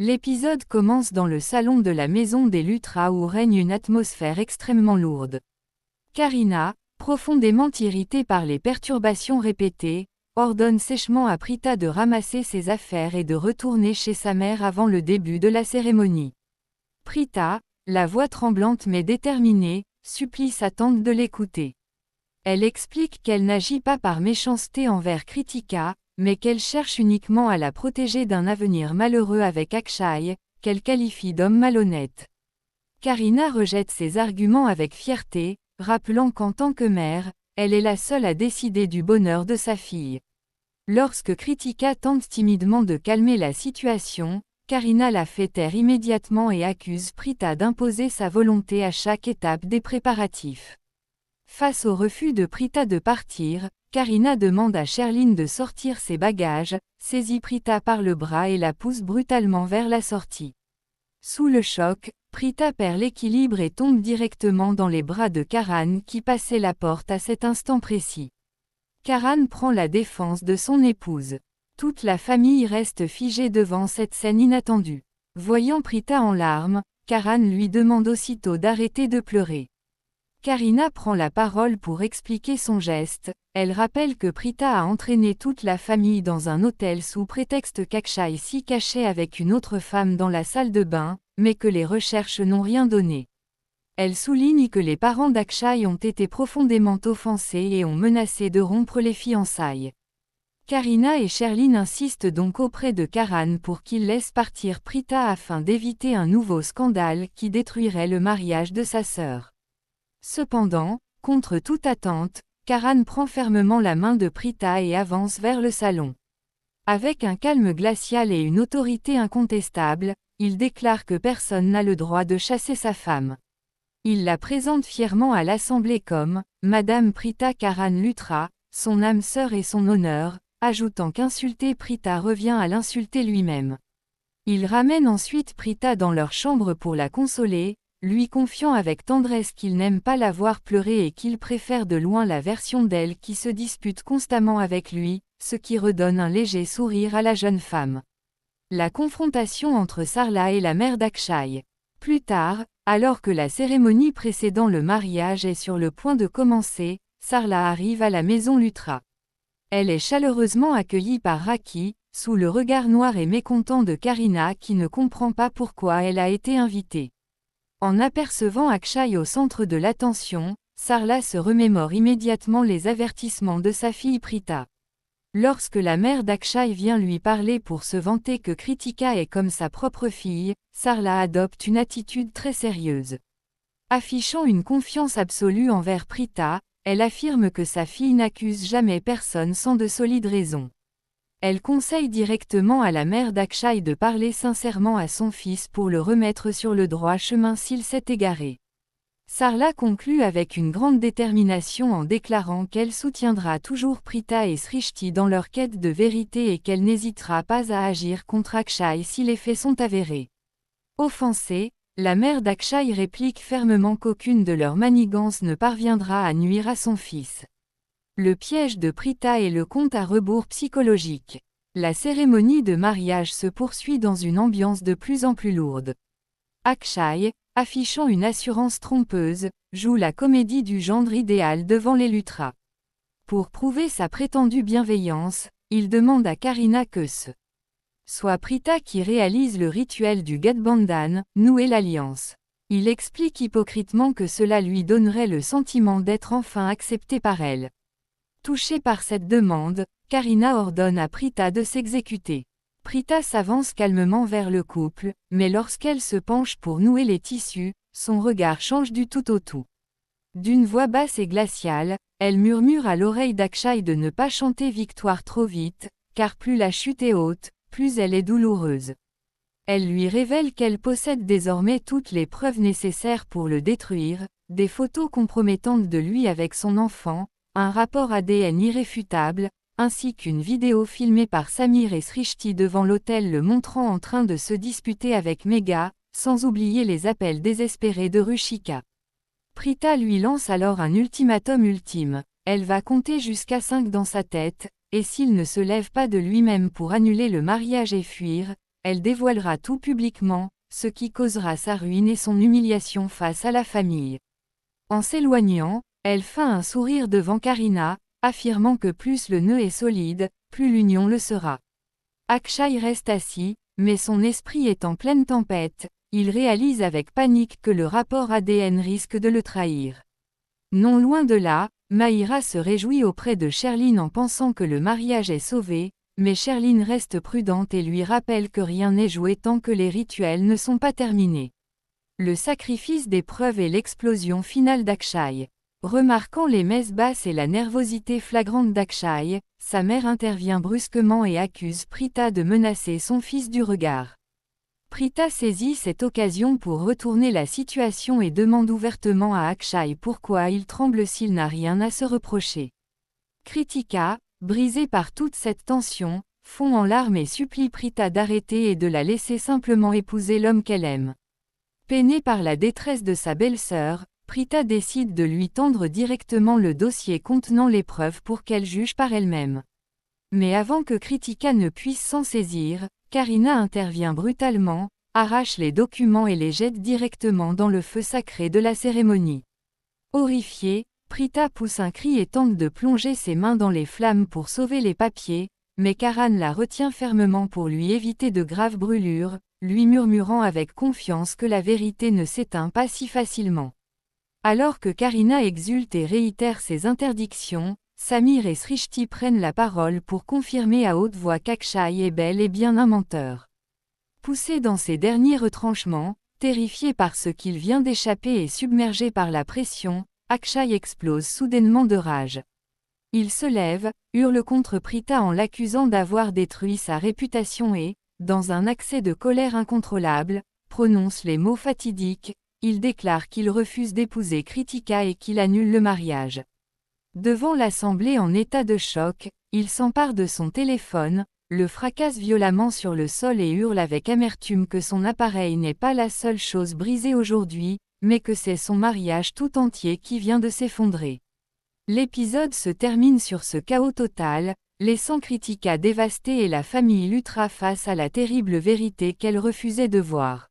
L'épisode commence dans le salon de la maison des Lutra où règne une atmosphère extrêmement lourde. Karina, profondément irritée par les perturbations répétées, ordonne sèchement à Prita de ramasser ses affaires et de retourner chez sa mère avant le début de la cérémonie. Prita, la voix tremblante mais déterminée, supplie sa tante de l'écouter. Elle explique qu'elle n'agit pas par méchanceté envers Kritika, mais qu'elle cherche uniquement à la protéger d'un avenir malheureux avec Akshay, qu'elle qualifie d'homme malhonnête. Karina rejette ces arguments avec fierté, rappelant qu'en tant que mère, elle est la seule à décider du bonheur de sa fille. Lorsque Kritika tente timidement de calmer la situation, Karina la fait taire immédiatement et accuse Prita d'imposer sa volonté à chaque étape des préparatifs. Face au refus de Prita de partir, Karina demande à Sherline de sortir ses bagages, saisit Prita par le bras et la pousse brutalement vers la sortie. Sous le choc, Prita perd l'équilibre et tombe directement dans les bras de Karan qui passait la porte à cet instant précis. Karan prend la défense de son épouse. Toute la famille reste figée devant cette scène inattendue. Voyant Prita en larmes, Karan lui demande aussitôt d'arrêter de pleurer. Karina prend la parole pour expliquer son geste, elle rappelle que Prita a entraîné toute la famille dans un hôtel sous prétexte qu'Akshay s'y cachait avec une autre femme dans la salle de bain, mais que les recherches n'ont rien donné. Elle souligne que les parents d'Akshay ont été profondément offensés et ont menacé de rompre les fiançailles. Karina et Sherline insistent donc auprès de Karan pour qu'il laisse partir Prita afin d'éviter un nouveau scandale qui détruirait le mariage de sa sœur. Cependant, contre toute attente, Karan prend fermement la main de Prita et avance vers le salon. Avec un calme glacial et une autorité incontestable, il déclare que personne n'a le droit de chasser sa femme. Il la présente fièrement à l'assemblée comme « Madame Prita Karan Lutra, son âme sœur et son honneur », ajoutant qu'insulter Prita revient à l'insulter lui-même. Il ramène ensuite Prita dans leur chambre pour la consoler, lui confiant avec tendresse qu'il n'aime pas la voir pleurer et qu'il préfère de loin la version d'elle qui se dispute constamment avec lui, ce qui redonne un léger sourire à la jeune femme. La confrontation entre Sarla et la mère d'Akshay. Plus tard, alors que la cérémonie précédant le mariage est sur le point de commencer, Sarla arrive à la maison Lutra. Elle est chaleureusement accueillie par Raki, sous le regard noir et mécontent de Karina qui ne comprend pas pourquoi elle a été invitée. En apercevant Akshay au centre de l'attention, Sarla se remémore immédiatement les avertissements de sa fille Prita. Lorsque la mère d'Akshay vient lui parler pour se vanter que Kritika est comme sa propre fille, Sarla adopte une attitude très sérieuse. Affichant une confiance absolue envers Prita, elle affirme que sa fille n'accuse jamais personne sans de solides raisons. Elle conseille directement à la mère d'Akshay de parler sincèrement à son fils pour le remettre sur le droit chemin s'il s'est égaré. Sarla conclut avec une grande détermination en déclarant qu'elle soutiendra toujours Prita et Srishti dans leur quête de vérité et qu'elle n'hésitera pas à agir contre Akshay si les faits sont avérés. Offensée, la mère d'Akshay réplique fermement qu'aucune de leurs manigances ne parviendra à nuire à son fils. Le piège de Prita est le compte à rebours psychologique. La cérémonie de mariage se poursuit dans une ambiance de plus en plus lourde. Akshay, affichant une assurance trompeuse, joue la comédie du gendre idéal devant les Lutra. Pour prouver sa prétendue bienveillance, il demande à Karina que ce soit Prita qui réalise le rituel du Gadbandhan, nouer l'alliance. Il explique hypocritement que cela lui donnerait le sentiment d'être enfin accepté par elle. Touchée par cette demande, Karina ordonne à Prita de s'exécuter. Prita s'avance calmement vers le couple, mais lorsqu'elle se penche pour nouer les tissus, son regard change du tout au tout. D'une voix basse et glaciale, elle murmure à l'oreille d'Akshay de ne pas chanter victoire trop vite, car plus la chute est haute, plus elle est douloureuse. Elle lui révèle qu'elle possède désormais toutes les preuves nécessaires pour le détruire, des photos compromettantes de lui avec son enfant, un rapport ADN irréfutable, ainsi qu'une vidéo filmée par Samir et Srishti devant l'hôtel le montrant en train de se disputer avec Megha, sans oublier les appels désespérés de Ruchika. Prita lui lance alors un ultimatum ultime. Elle va compter jusqu'à 5 dans sa tête, et s'il ne se lève pas de lui-même pour annuler le mariage et fuir, elle dévoilera tout publiquement, ce qui causera sa ruine et son humiliation face à la famille. En s'éloignant, elle feint un sourire devant Karina, affirmant que plus le nœud est solide, plus l'union le sera. Akshay reste assis, mais son esprit est en pleine tempête, il réalise avec panique que le rapport ADN risque de le trahir. Non loin de là, Mahira se réjouit auprès de Sherline en pensant que le mariage est sauvé, mais Sherline reste prudente et lui rappelle que rien n'est joué tant que les rituels ne sont pas terminés. Le sacrifice des preuves et l'explosion finale d'Akshay. Remarquant les messes basses et la nervosité flagrante d'Akshay, sa mère intervient brusquement et accuse Prita de menacer son fils du regard. Prita saisit cette occasion pour retourner la situation et demande ouvertement à Akshay pourquoi il tremble s'il n'a rien à se reprocher. Kritika, brisée par toute cette tension, fond en larmes et supplie Prita d'arrêter et de la laisser simplement épouser l'homme qu'elle aime. Peinée par la détresse de sa belle-sœur, Prita décide de lui tendre directement le dossier contenant les preuves pour qu'elle juge par elle-même. Mais avant que Kritika ne puisse s'en saisir, Karina intervient brutalement, arrache les documents et les jette directement dans le feu sacré de la cérémonie. Horrifiée, Prita pousse un cri et tente de plonger ses mains dans les flammes pour sauver les papiers, mais Karan la retient fermement pour lui éviter de graves brûlures, lui murmurant avec confiance que la vérité ne s'éteint pas si facilement. Alors que Karina exulte et réitère ses interdictions, Samir et Srishti prennent la parole pour confirmer à haute voix qu'Akshay est bel et bien un menteur. Poussé dans ses derniers retranchements, terrifié par ce qu'il vient d'échapper et submergé par la pression, Akshay explose soudainement de rage. Il se lève, hurle contre Prita en l'accusant d'avoir détruit sa réputation et, dans un accès de colère incontrôlable, prononce les mots fatidiques, il déclare qu'il refuse d'épouser Kritika et qu'il annule le mariage. Devant l'assemblée en état de choc, il s'empare de son téléphone, le fracasse violemment sur le sol et hurle avec amertume que son appareil n'est pas la seule chose brisée aujourd'hui, mais que c'est son mariage tout entier qui vient de s'effondrer. L'épisode se termine sur ce chaos total, laissant Kritika dévastée et la famille Luthra face à la terrible vérité qu'elle refusait de voir.